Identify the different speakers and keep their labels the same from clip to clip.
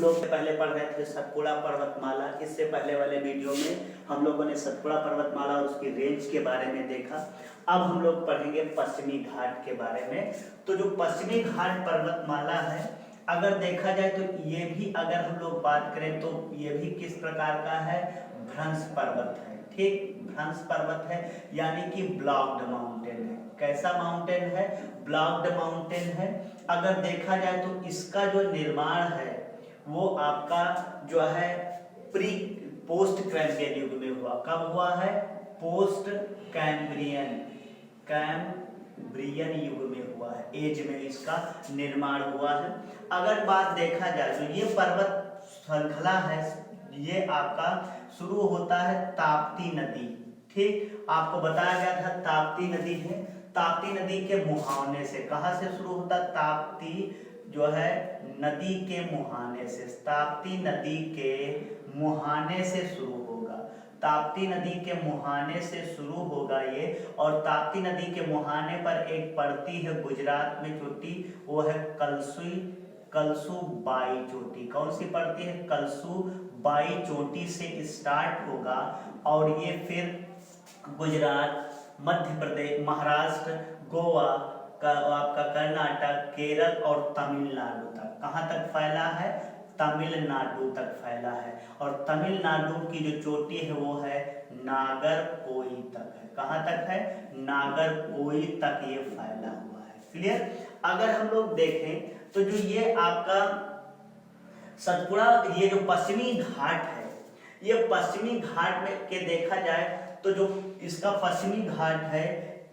Speaker 1: लोग पहले पढ़ रहे थे सतपुड़ा पर्वतमाला। इससे पहले वाले वीडियो में हम लोगों ने सतपुड़ा पर्वतमाला और उसकी रेंज के बारे में देखा। अब हम लोग पढ़ेंगे पश्चिमी घाट के बारे में। तो जो पश्चिमी घाट पर्वतमाला है, अगर देखा जाए तो ये भी, अगर हम लोग बात करें तो ये भी किस प्रकार का है, भ्रंश पर्वत है। ठीक, भ्रंश पर्वत है, यानी कि ब्लॉक्ड माउंटेन है। कैसा माउंटेन है? ब्लॉक्ड माउंटेन है। अगर देखा जाए तो इसका जो निर्माण है वो आपका जो है पोस्ट कैम्ब्रियन युग में हुआ। कब हुआ है? पोस्ट कैम्ब्रियन युग में हुआ है, एज में इसका निर्माण हुआ है। अगर बात देखा जाए तो ये पर्वत श्रृंखला है, ये आपका शुरू होता है ताप्ती नदी। ठीक, आपको बताया गया था ताप्ती नदी है, ताप्ती नदी के मुहाने से। कहां से शुरू होता? ताप्ती जो है नदी के मुहाने से, ताप्ती नदी के मुहाने से शुरू होगा। ताप्ती नदी के मुहाने से शुरू होगा ये, और ताप्ती नदी के मुहाने पर एक पड़ती है गुजरात में चोटी, वो है कलसुबाई चोटी। कौन सी पड़ती है? कलसुबाई चोटी से स्टार्ट होगा और ये फिर गुजरात, मध्य प्रदेश, महाराष्ट्र, गोवा का, आपका कर्नाटक, केरल और तमिलनाडु तक। कहाँ तक फैला है? तमिलनाडु तक फैला है। और तमिलनाडु की जो चोटी है वो है नागरकोई तक है। कहाँ तक है? नागरकोई तक ये फैला हुआ है। क्लियर? अगर हम लोग देखें तो जो ये आपका सतपुड़ा, ये जो पश्चिमी घाट है, ये पश्चिमी घाट में के देखा जाए तो जो इसका पश्चिमी घाट है,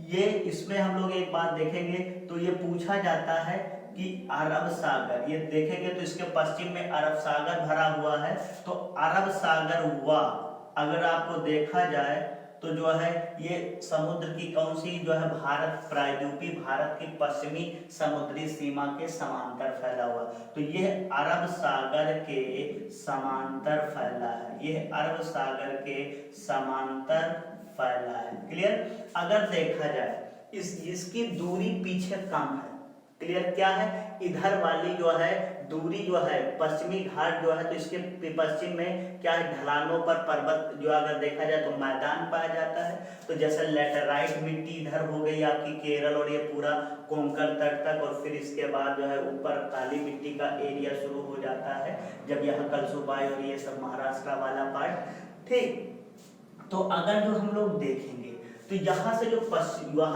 Speaker 1: ये इसमें हम लोग एक बात देखेंगे तो ये पूछा जाता है कि अरब सागर, ये देखेंगे तो इसके पश्चिम में अरब सागर भरा हुआ है। तो अरब सागर हुआ, अगर आपको देखा जाए तो जो है ये समुद्र की कौन सी जो है, भारत प्रायद्वीपीय भारत की पश्चिमी समुद्री सीमा के समांतर फैला हुआ। तो ये अरब सागर के समांतर फैला है, ये अरब सागर के समांतर फैला है। क्लियर? अगर देखा जाए इसकी दूरी पीछे कम है। क्लियर? क्या है? इधर वाली जो है दूरी जो है पश्चिमी घाट जो है, तो इसके पश्चिम में क्या है, ढलानों पर पर्वत जो अगर देखा जाए तो मैदान पाया जाता है। तो जैसे लेटराइट मिट्टी इधर हो गई आपकी केरल और ये पूरा कोंकण तट तक, और फिर इसके बाद जो है ऊपर काली मिट्टी का एरिया शुरू हो जाता है, जब यहाँ कलसुबाई और ये सब महाराष्ट्र वाला पार्ट। ठीक, तो अगर जो हम लोग देखेंगे तो यहाँ से जो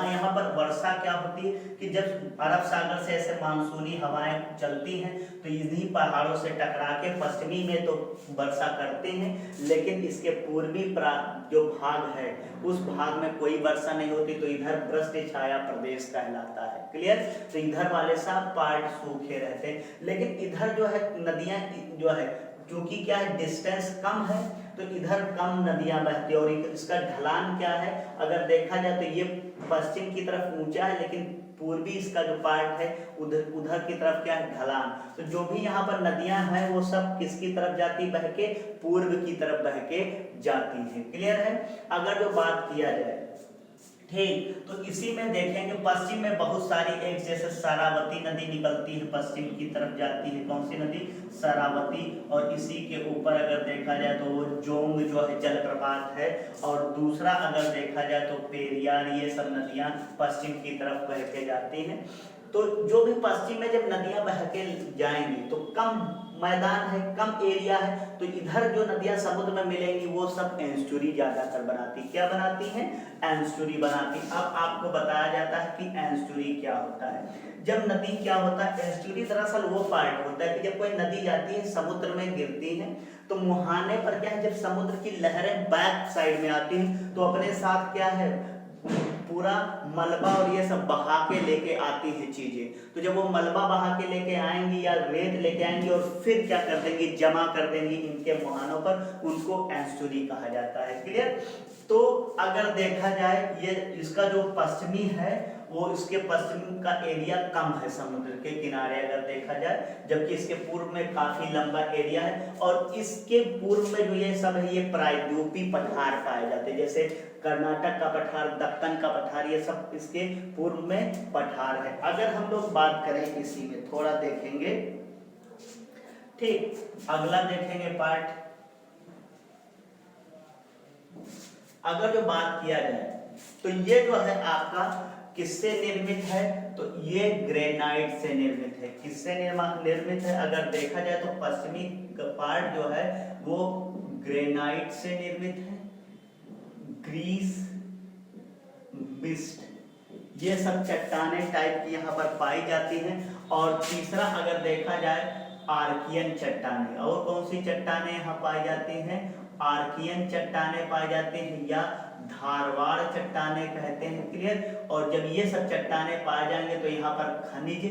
Speaker 1: यहाँ पर वर्षा क्या होती है कि जब अरब सागर से ऐसे मानसूनी हवाएं चलती हैं तो इन्हीं पहाड़ों से टकरा के पश्चिमी में तो वर्षा करते हैं, लेकिन इसके पूर्वी जो भाग है उस भाग में कोई वर्षा नहीं होती, तो इधर वृष्टि छाया प्रदेश कहलाता है। क्लियर? तो इधर वाले सब पार्ट सूखे रहते हैं, लेकिन इधर जो है नदियां जो है, क्योंकि क्या है, डिस्टेंस कम है, तो इधर कम नदियां बहती है। और इसका ढलान क्या है, अगर देखा जाए तो ये पश्चिम की तरफ ऊंचा है, लेकिन पूर्वी इसका जो पार्ट है उधर की तरफ क्या है, ढलान। तो जो भी यहाँ पर नदियां हैं वो सब किसकी तरफ जाती, बह के पूर्व की तरफ बह के जाती है। क्लियर है? अगर जो बात किया जाए, ठीक, तो इसी में देखेंगे पश्चिम में बहुत सारी, एक जैसे शरावती नदी निकलती है, पश्चिम की तरफ जाती है। कौन सी नदी? शरावती। और इसी के ऊपर अगर देखा जाए तो वो जोंग जो है जलप्रपात है। और दूसरा अगर देखा जाए तो पेरियार, ये सब नदियां पश्चिम की तरफ बह के जाती हैं। तो जो भी पश्चिम में जब नदियां बह के जाएंगी तो कम मैदान है, कम एरिया है, तो इधर जो नदियां समुद्र में मिलेंगी वो सब एस्चुरी ज्यादातर बनाती। क्या बनाती हैं? एस्चुरी बनाती। अब आपको बताया जाता है कि एस्चुरी क्या होता है। जब नदी क्या होता है, एस्चुरी दरअसल वो पार्ट होता है कि जब कोई नदी जाती है समुद्र में गिरती है, तो मुहाने पर क्या है, जब समुद्र की लहरें बैक साइड में आती हैं तो अपने साथ क्या है, पूरा मलबा और ये सब बहा के लेके आती है चीजें। तो जब वो मलबा बहा के लेके आएंगी या रेत लेके आएंगी और फिर क्या कर देंगी, जमा कर देंगी इनके मुहानों पर, उनको एस्चुरी कहा जाता है। क्लियर? तो अगर देखा जाए ये इसका जो पश्चिमी है वो, इसके पश्चिम का एरिया कम है समुद्र के किनारे अगर देखा जाए, जबकि इसके पूर्व में काफी लंबा एरिया है। और इसके पूर्व में जो ये सब है ये प्रायद्वीपीय पठार पाए जाते हैं, जैसे कर्नाटक का पठार, दक्कन का पठार, ये सब इसके पूर्व में पठार है। अगर हम लोग बात करें इसी में थोड़ा देखेंगे, ठीक, अगला देखेंगे पार्ट। अगर जो बात किया जाए तो ये जो है आपका किससे निर्मित है, तो ये ग्रेनाइट से निर्मित है। किससे निर्मित है, अगर देखा जाए तो पश्चिमी पार्ट जो है वो ग्रेनाइट से निर्मित है, ग्रीस, बिस्ट, ये सब चट्टानें टाइप की यहाँ पर पाई जाती हैं। और तीसरा अगर देखा जाए आर्कियन चट्टानें। और कौन सी चट्टानें यहाँ पाई जाती हैं, आर्कियन चट्टानें पाई जाती हैं या धारवाड़ चट्टानें कहते हैं। क्लियर। और जब ये सब चट्टानें पाए जाएंगे तो यहाँ पर खनिज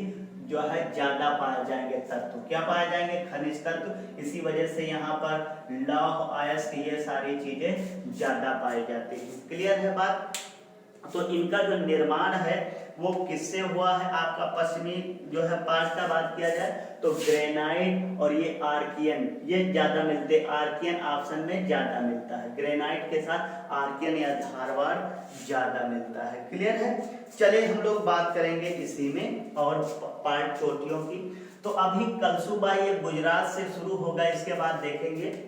Speaker 1: जो है ज्यादा पाए जाएंगे, तत्व क्या पाए जाएंगे, खनिज तत्व। इसी वजह से यहाँ पर लौह अयस्क ये सारी चीजें ज्यादा पाई जाती है। क्लियर है बात। तो इनका जो निर्माण है वो किससे हुआ है, आपका पश्चिमी जो है पार्ट का बात किया जाए तो ग्रेनाइट और ये आर्कियन, ये ज्यादा मिलते हैं। आर्कियन ऑप्शन में ज्यादा मिलता है, ग्रेनाइट के साथ आर्कियन या धारवाड़ ज्यादा मिलता है। क्लियर है। चलिए हम लोग बात करेंगे इसी में और पार्ट चोटियों की। तो अभी कलसुबाई ये गुजरात से शुरू होगा, इसके बाद देखेंगे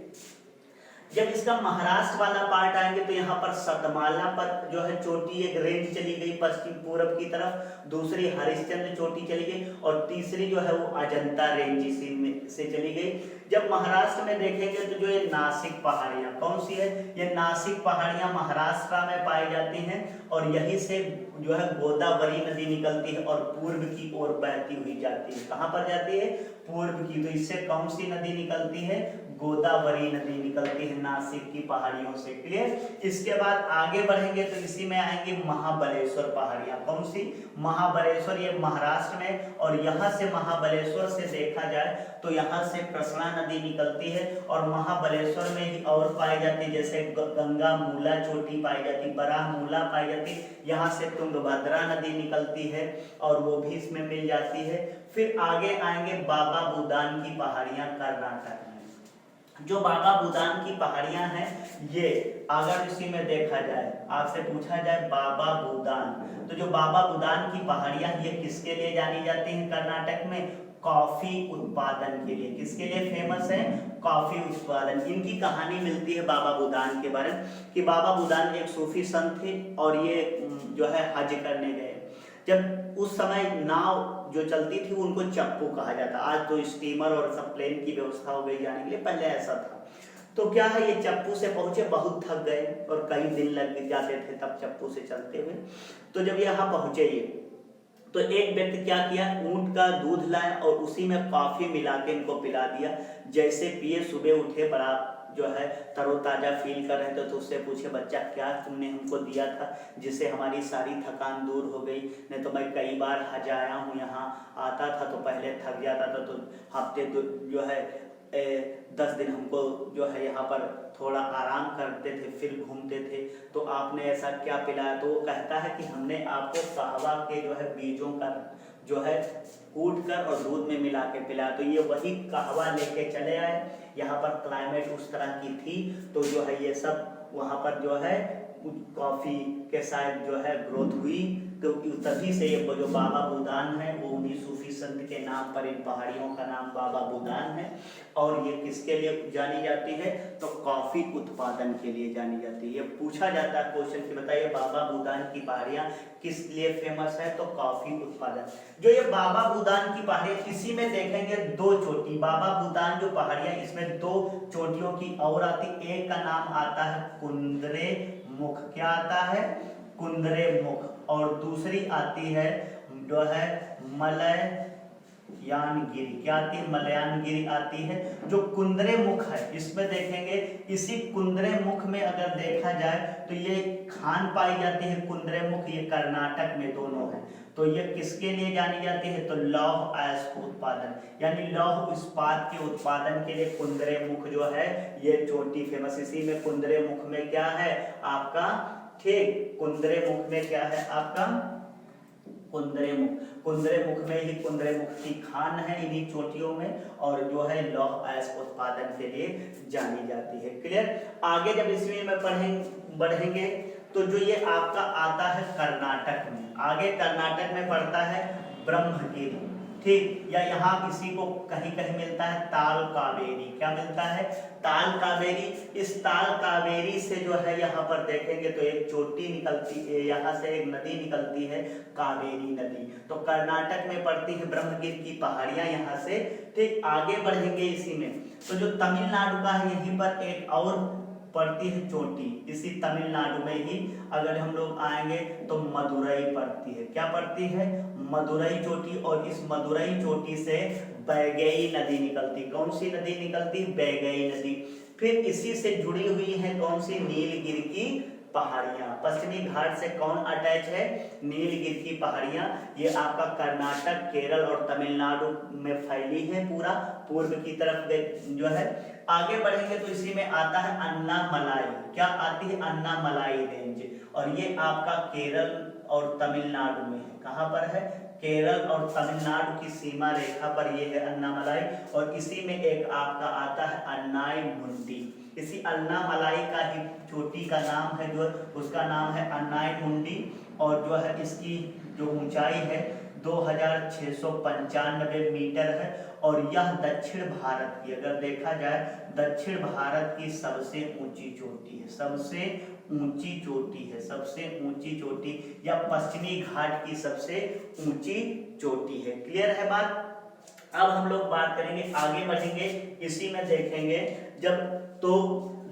Speaker 1: जब इसका महाराष्ट्र वाला पार्ट आएंगे तो यहाँ पर सतमाला पर जो है चोटी एक रेंज चली गई पश्चिम पूरब की तरफ, दूसरी हरिश्चंद्र चोटी चली गई और तीसरी जो है वो अजंता रेंज इसी में से चली गई। जब महाराष्ट्र में देखेंगे तो जो ये नासिक पहाड़ियाँ कौन सी है, ये नासिक पहाड़ियाँ महाराष्ट्र में पाई जाती हैं और यहीं से जो है गोदावरी नदी निकलती है और पूर्व की ओर बहती हुई जाती है। कहाँ पर जाती है, पूर्व की। तो इससे कौन सी नदी निकलती है, गोदावरी नदी निकलती है नासिक की पहाड़ियों से। क्लियर। इसके बाद आगे बढ़ेंगे तो इसी में आएंगे महाबलेश्वर पहाड़ियां। कौन सी, महाबलेश्वर, ये महाराष्ट्र में। और यहाँ से महाबलेश्वर से देखा जाए तो यहाँ से कृष्णा नदी निकलती है और महाबलेश्वर में ही और पाई जाती है, जैसे गंगा मूला चोटी पाई जाती, बरामूला पाई जाती, यहाँ से तुंगभद्रा नदी निकलती है और वो भी इसमें मिल जाती है। फिर आगे आएंगे बाबा बुदान की पहाड़ियां कर्नाटक में। जो बाबा बुदान की पहाड़ियां हैं ये अगर इसी में देखा जाए, आपसे पूछा जाए बाबा बुदान, तो जो बाबा बुदान की पहाड़ियां ये किसके लिए जानी जाती हैं कर्नाटक में, कॉफी उत्पादन के लिए। किसके लिए फेमस है, कॉफी उत्पादन। इनकी कहानी मिलती है बाबा बुदान के बारे में कि बाबा बुदान एक सूफी संत थे और ये जो है हज करने गए। जब उस समय नाव जो चलती थी उनको चप्पू कहा जाता, आज तो स्टीमर और सब प्लेन की व्यवस्था हो गई जाने के लिए, पहले ऐसा था। तो क्या है, ये चप्पू से पहुंचे, बहुत थक गए और कई दिन लग जाते थे तब चप्पू से चलते हुए। तो जब यहाँ पहुंचे ये तो एक व्यक्ति क्या किया, ऊंट का दूध लाया और उसी में कॉफी मिला के इनको पिला दिया। जैसे पिए, सुबह उठे बड़ा जो है तरोताजा फील कर रहे थे तो उससे पूछे, बच्चा क्या तुमने हमको दिया था जिससे हमारी सारी थकान दूर हो गई, नहीं तो मैं कई बार हज आया हूँ, यहाँ आता था तो पहले थक जाता था तो हफ्ते जो है 10 दिन हमको जो है यहाँ पर थोड़ा आराम करते थे फिर घूमते थे, तो आपने ऐसा क्या पिलाया। तो वो कहता है कि हमने आपको कहवा के जो है बीजों का जो है कूट कर और दूध में मिला के पिलाया। तो ये वही कहवा लेके चले आए, यहाँ पर क्लाइमेट उस तरह की थी तो जो है ये सब वहाँ पर जो है कॉफी के साथ जो है ग्रोथ हुई। तो तभी से ये जो बाबा बुदान है वो उन्हीं सूफी संत के नाम पर इन पहाड़ियों का नाम बाबा बुदान है। और ये किसके लिए जानी जाती है, तो कॉफी उत्पादन के लिए जानी जाती है। ये पूछा जाता है क्वेश्चन कि बताइए बाबा बुदान की पहाड़ियां किस लिए फेमस है, तो कॉफी उत्पादन। जो ये बाबा बुदान की पहाड़ियां, इसी में देखेंगे 2 चोटी, बाबा बुदान जो पहाड़ियां इसमें 2 चोटियों की और आती। एक का नाम आता है कुंदरे मुख, क्या आता है, कुंदरे मुख, और दूसरी आती है जो है मलयानगिरी, क्या आती है, मलयानगिरी आती है। जो कुंदरे मुख है इसमें देखेंगे, इसी कुंदरे मुख में अगर देखा जाए तो ये खान पाई जाती है कुंदरे मुख, ये कर्नाटक में दोनों है। तो ये किसके लिए जानी जाती है, तो लौह अयस्क उत्पादन, यानी लौह इस्पात के उत्पादन के लिए कुंदरे मुख जो है ये चोटी फेमस। इसी में कुंदरे मुख में क्या है आपका, ठीक, कुंदरे मुख में क्या है आपका, कुंदरे मुख, कुंदरे मुख में ही कुंदरे मुख की खान है इन्हीं चोटियों में, और जो है लौह अयस्क उत्पादन के लिए जानी जाती है। क्लियर। आगे जब इसमें में बढ़ेंगे तो जो ये आपका आता है कर्नाटक में, आगे कर्नाटक में पड़ता है ब्रह्मगिरी, ठीक, या यहाँ इसी को कहीं कहीं मिलता है ताल कावेरी। क्या मिलता है? ताल कावेरी। इस ताल कावेरी से जो है यहाँ पर देखेंगे तो एक चोटी निकलती है, यहाँ से एक नदी निकलती है कावेरी नदी। तो कर्नाटक में पड़ती है ब्रह्मगिर की पहाड़ियां यहाँ से। ठीक, आगे बढ़ेंगे इसी में तो जो तमिलनाडु का है यहीं पर एक और पड़ती है चोटी, इसी तमिलनाडु में ही अगर हम लोग आएंगे तो मदुरई पड़ती है। क्या पड़ती है? मदुरई चोटी। और इस मदुरई चोटी से बैगई नदी निकलती। कौन सी नदी निकलती? बैगई नदी। फिर इसी से जुड़ी हुई है कौन सी? नीलगिरी की पहाड़ियां। पश्चिमी घाट से कौन अटैच है? नीलगिरी की पहाड़ियां। ये आपका कर्नाटक, केरल और तमिलनाडु में फैली है पूरा पूर्व की तरफ जो है। आगे बढ़ेंगे तो इसी में आता है अन्नामलाई। क्या आती है? अन्नामलाई रेंज। और ये आपका केरल और तमिलनाडु में है। कहाँ पर है? केरल और तमिलनाडु की सीमा रेखा पर ये है अन्नामलाई। और इसी में एक आपका आता है अन्नाई मुंडी। इसी अन्नामलाई का ही चोटी का नाम है जो उसका नाम है अन्नाई मुंडी। और जो है इसकी जो ऊंचाई है 2695 मीटर है। और यह दक्षिण भारत की, अगर देखा जाए, दक्षिण भारत की सबसे ऊंची चोटी है। सबसे ऊंची चोटी है, सबसे ऊंची चोटी, या पश्चिमी घाट की सबसे ऊंची चोटी है। क्लियर है बात? अब हम लोग बात करेंगे, आगे बढ़ेंगे, इसी में देखेंगे जब तो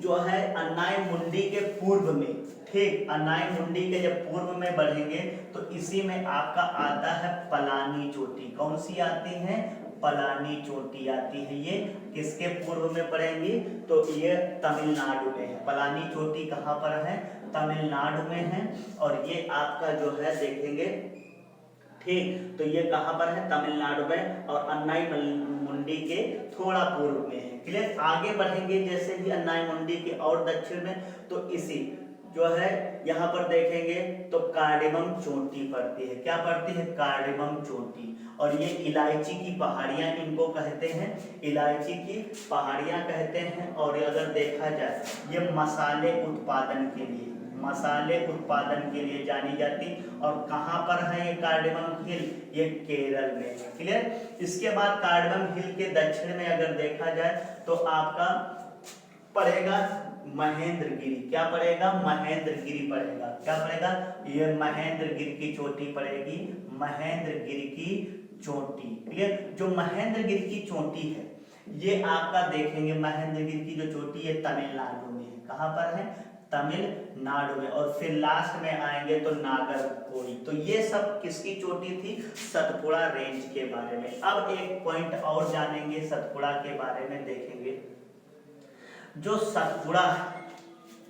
Speaker 1: जो है अन्नाई मुंडी के पूर्व में, ठीक, अन्नाई मुंडी के जब पूर्व में बढ़ेंगे तो इसी में आपका आता है पलानी चोटी। कौन सी आती है? पलानी चोटी आती है। ये किसके पूर्व में पड़ेंगी? तो ये तमिलनाडु में है। पलानी चोटी कहाँ पर है? तमिलनाडु में है। और ये आपका जो है देखेंगे, ठीक, तो ये कहाँ पर है? तमिलनाडु में। और अन्नाई मुंडी के थोड़ा पूर्व में है। क्लियर? आगे बढ़ेंगे जैसे ही अन्नाई मुंडी के और दक्षिण में तो इसी जो है यहाँ पर देखेंगे तो कार्डेमम चोटी पड़ती है। क्या पड़ती है? कार्डेमम चोटी। और ये इलायची की पहाड़ियां इनको कहते हैं, इलायची की पहाड़ियां कहते हैं। और अगर देखा जाए ये मसाले उत्पादन के लिए, मसाले उत्पादन के लिए जानी जाती। और कहाँ पर है ये कार्डेमम हिल? ये केरल में है। क्लियर? इसके बाद कार्डेमम हिल के दक्षिण में अगर देखा जाए तो आपका पड़ेगा महेंद्रगिरी। क्या पड़ेगा? महेंद्रगिरी पड़ेगा। क्या पड़ेगा? ये महेंद्रगिरी की चोटी पड़ेगी, महेंद्रगिरी की चोटी। क्लियर? जो महेंद्रगिरी की चोटी है ये आपका देखेंगे, महेंद्रगिरी की जो चोटी है तमिलनाडु में है। कहाँ पर है? तमिलनाडु में। और फिर लास्ट में आएंगे तो नागरकोइल। तो ये सब किसकी चोटी थी? सतपुड़ा रेंज के बारे में। अब एक पॉइंट और जानेंगे सतपुड़ा के बारे में, देखेंगे जो सतपुड़ा,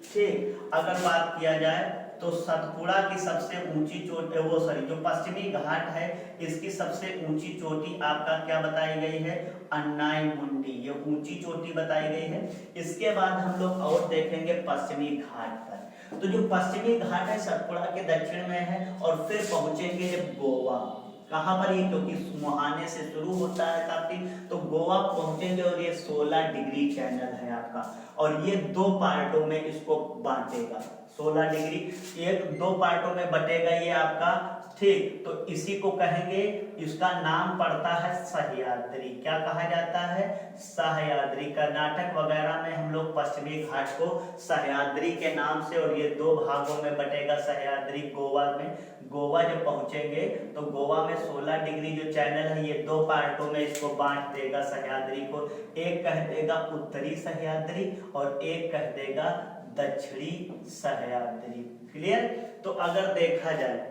Speaker 1: ठीक, अगर बात किया जाए तो सतपुड़ा की सबसे ऊंची चोटी, वो सॉरी, जो पश्चिमी घाट है इसकी सबसे ऊंची चोटी आपका क्या बताई गई है? अन्नाई मुंडी। ये ऊंची चोटी बताई गई है। इसके बाद हम लोग और देखेंगे पश्चिमी घाट पर। तो जो पश्चिमी घाट है सतपुड़ा के दक्षिण में है। और फिर पहुंचेंगे गोवा। कहाँ पर? ये क्योंकि मुहाने से शुरू होता है काफी, तो गोवा पहुंचेंगे। और ये 16 डिग्री चैनल है आपका। और ये दो पार्टों में इसको बांटेगा। 16 डिग्री एक दो पार्टों में बटेगा ये आपका, ठीक। तो इसी को कहेंगे, इसका नाम पड़ता है सह्याद्री। क्या कहा जाता है? सह्याद्री। कर्नाटक वगैरह में हम लोग पश्चिमी घाट को सह्याद्री के नाम से, और ये दो भागों में बटेगा सह्याद्री गोवा में। गोवा जब पहुंचेंगे तो गोवा में 16 डिग्री जो चैनल है ये दो पार्टों में इसको बांट देगा सह्याद्री को। एक कह देगा उत्तरी सह्याद्री और एक कह देगा दक्षिणी सह्याद्री। क्लियर? तो अगर देखा जाए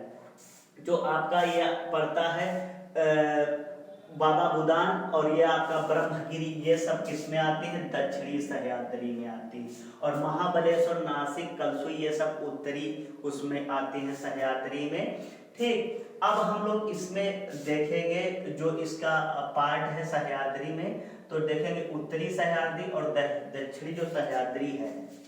Speaker 1: जो आपका ये पड़ता है बाबा बुदान और ये आपका ब्रह्मगिरी, ये सब किसमें आती है? दक्षिणी सह्याद्री में आती है। और महाबलेश्वर, नासिक, कलसु ये सब उत्तरी उसमें आती है सह्याद्री में, ठीक। अब हम लोग इसमें देखेंगे जो इसका पार्ट है सह्याद्री में, तो देखेंगे उत्तरी सह्याद्री और दक्षिणी जो सह्याद्री है।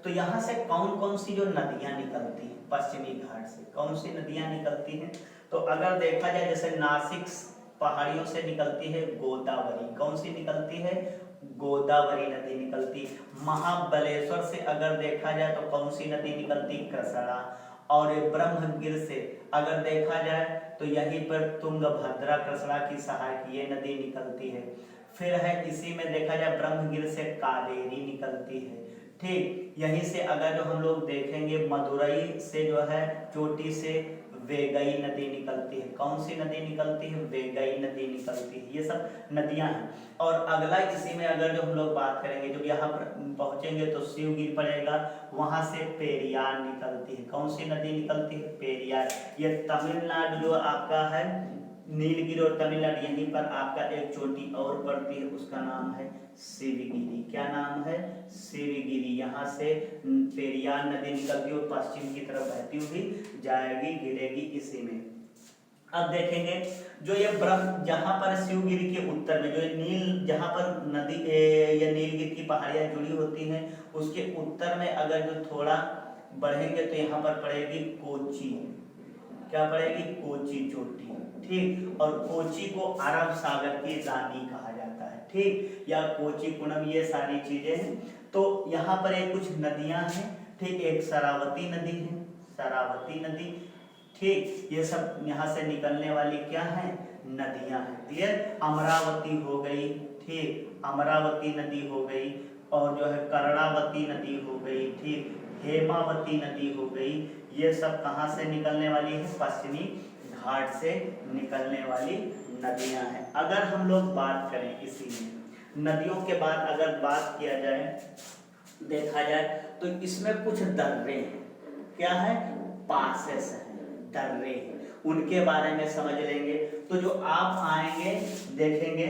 Speaker 1: तो यहाँ से कौन कौन सी जो नदियां निकलती हैं पश्चिमी घाट से, कौन सी नदियां निकलती हैं? तो अगर देखा जाए जैसे नासिक पहाड़ियों से निकलती है गोदावरी। कौन सी निकलती है? गोदावरी नदी निकलती। महाबलेश्वर से अगर देखा जाए तो कौन सी नदी निकलती? कृष्णा। और ये ब्रह्मगिर से अगर देखा जाए तो यहीं पर तुंगभद्रा कृष्णा की सहायक ये नदी निकलती है। फिर है इसी में देखा जाए ब्रह्मगिर से कावेरी निकलती है। ठीक, यहीं से अगर जो हम लोग देखेंगे मदुरई से जो है चोटी से वेगई नदी निकलती है। कौन सी नदी निकलती है? वेगई नदी निकलती है। ये सब नदियां हैं। और अगला इसी में अगर जो हम लोग बात करेंगे, जब यहाँ पर पहुंचेंगे तो शिवगिर पड़ेगा, वहां से पेरियार निकलती है। कौन सी नदी निकलती है? पेरियार। ये तमिलनाडु जो आपका है, नीलगिरी और तमिलनाडु, यहीं पर आपका एक चोटी और पड़ती है, उसका नाम है शिवगिरी। क्या नाम है? शिवगिरी। यहाँ से पेरियार नदी निकलती है और पश्चिम की तरफ बहती हुई जाएगी, गिरेगी इसी में। अब देखेंगे जो ये ब्रह्म, जहाँ पर शिवगिरी के उत्तर में जो ये नील, जहाँ पर नदी या नीलगिरी की पहाड़ियां जुड़ी होती हैं, उसके उत्तर में अगर जो थोड़ा बढ़ेंगे तो यहाँ पर पड़ेगी कोची। क्या पड़ेगी? कोची चोटी। ठीक, और कोची को अरब सागर की रानी कहा जाता है। ठीक, या कोची कुणम, ये सारी चीजें हैं। तो यहाँ पर एक कुछ नदियां हैं। ठीक, एक शरावती नदी है, शरावती नदी। ठीक, ये सब यहाँ से निकलने वाली क्या है? नदियां हैं। क्लियर? अमरावती हो गई। ठीक, अमरावती नदी हो गई, और जो है कर्णावती नदी हो गई। ठीक, हेमावती नदी हो गई। ये सब कहाँ से निकलने वाली है? पश्चिमी घाट से निकलने वाली नदियां हैं। अगर हम लोग बात करें इसी में नदियों के बाद अगर बात किया जाए, देखा जाए तो इसमें कुछ दर्रे हैं। क्या है? पासेस हैं, दर्रे हैं, उनके बारे में समझ लेंगे। तो जो आप आएंगे देखेंगे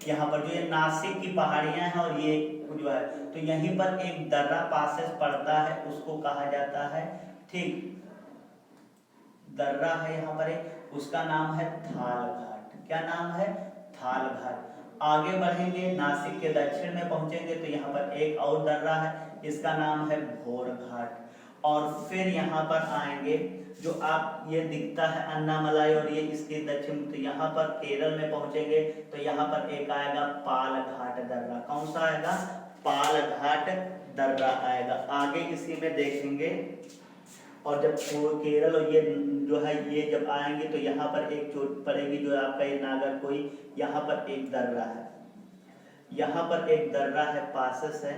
Speaker 1: यहाँ पर जो ये नासिक की पहाड़ियां हैं और ये जो है, तो यहीं पर एक दर्रा पासेस पड़ता है, उसको कहा जाता है। ठीक, दर्रा है यहाँ पर एक, उसका नाम है थाल घाट। क्या नाम है? थाल घाट। आगे बढ़ेंगे, नासिक के दक्षिण में पहुंचेंगे तो यहाँ पर एक और दर्रा है, इसका नाम है भोर घाट। और फिर यहाँ पर आएंगे, जो आप ये दिखता है अन्नामलाई और ये इसके दक्षिण, तो यहाँ पर केरल में पहुंचेंगे तो यहाँ पर एक आएगा पाल घाट दर्रा। कौन सा आएगा? पाल घाट दर्रा आएगा। आगे इसी में देखेंगे, और जब केरल और ये जो है ये जब आएंगे तो यहाँ पर एक चोट पड़ेगी, जो आपका ये नागरकोई, यहाँ पर एक दर्रा है, यहाँ पर एक दर्रा है, पासेस है,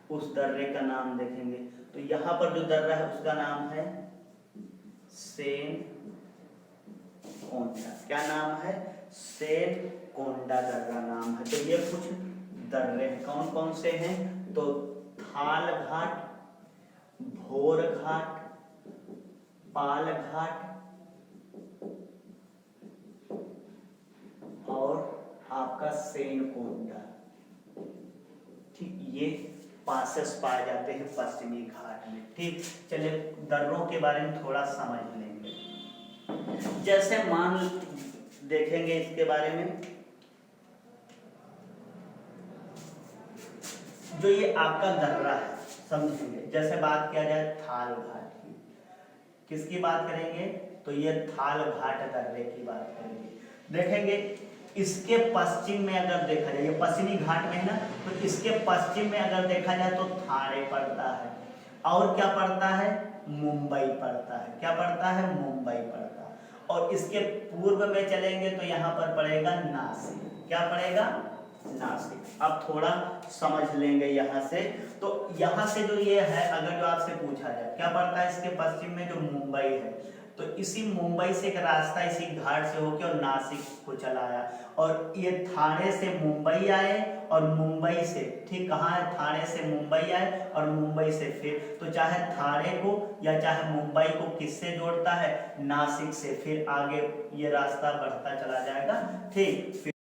Speaker 1: उस दर्रे का नाम देखेंगे। तो यहाँ पर जो दर्रा है उसका नाम है सेन कोंडा। क्या नाम है? सेन कोंडा दर्रा नाम है। तो ये कुछ दर्रे हैं। कौन कौन से हैं? तो थाल घाट, भोर घाट, पाल घाट और आपका सेन कोंडा। ठीक, ये पासेस पाए जाते हैं पश्चिमी घाट में। ठीक, चलिए दर्रों के बारे में थोड़ा समझ लेंगे। जैसे मान देखेंगे इसके बारे में, जो ये आपका दर्रा है समझेंगे। जैसे बात किया जाए थाल घाट की, किसकी बात करेंगे? तो ये थाल घाट दर्रे की बात करेंगे। देखेंगे इसके पश्चिम में अगर देखा जाए, ये पश्चिमी घाट में है ना, तो इसके पश्चिम में अगर देखा जाए तो थाने पड़ता है, और क्या पड़ता है? मुंबई पड़ता है। क्या पड़ता है? मुंबई पड़ता है। और इसके पूर्व में चलेंगे तो यहाँ पर पड़ेगा नासिक। क्या पड़ेगा? नासिक। अब थोड़ा समझ लेंगे यहाँ से। तो यहाँ से जो ये है, अगर जो आपसे पूछा जाए क्या पड़ता है इसके पश्चिम में, जो मुंबई है, तो इसी मुंबई से एक रास्ता इसी घाट से होकर और नासिक को चला आया, और ये थाने से मुंबई आए, और मुंबई से, ठीक कहाँ है? थाने से मुंबई आए और मुंबई से फिर, तो चाहे थाने को या चाहे मुंबई को किससे जोड़ता है? नासिक से। फिर आगे ये रास्ता बढ़ता चला जाएगा। ठीक।